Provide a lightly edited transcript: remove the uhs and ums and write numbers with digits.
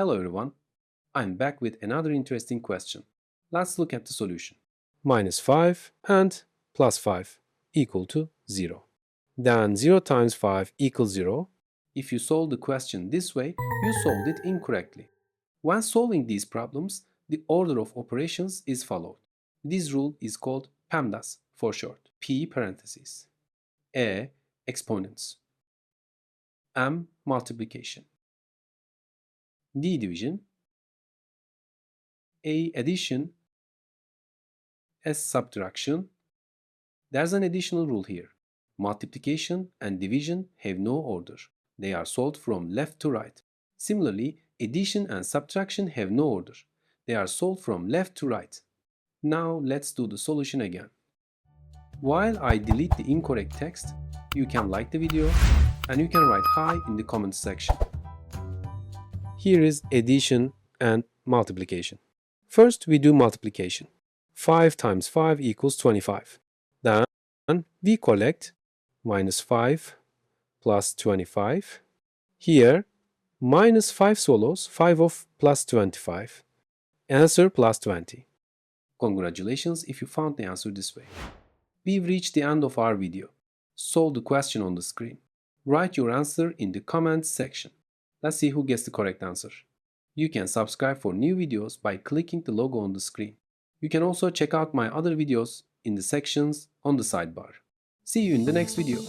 Hello everyone, I'm back with another interesting question. Let's look at the solution. -5 and +5 equal to 0. Then 0 times 5 equals 0. If you solve the question this way, you solved it incorrectly. When solving these problems, the order of operations is followed. This rule is called PEMDAS for short. P parentheses. E exponents. M multiplication. D division. A addition. S subtraction. There's an additional rule here. Multiplication and division have no order. They are solved from left to right. Similarly, addition and subtraction have no order. They are solved from left to right. Now let's do the solution again. While I delete the incorrect text, you can like the video and you can write hi in the comments section. Here is addition and multiplication. First we do multiplication. 5 times 5 equals 25. Then we collect -5 plus 25. Here, -5 follows 5 of plus 25. Answer plus 20. Congratulations if you found the answer this way. We've reached the end of our video. Solve the question on the screen. Write your answer in the comments section. Let's see who gets the correct answer. You can subscribe for new videos by clicking the logo on the screen. You can also check out my other videos in the sections on the sidebar. See you in the next video.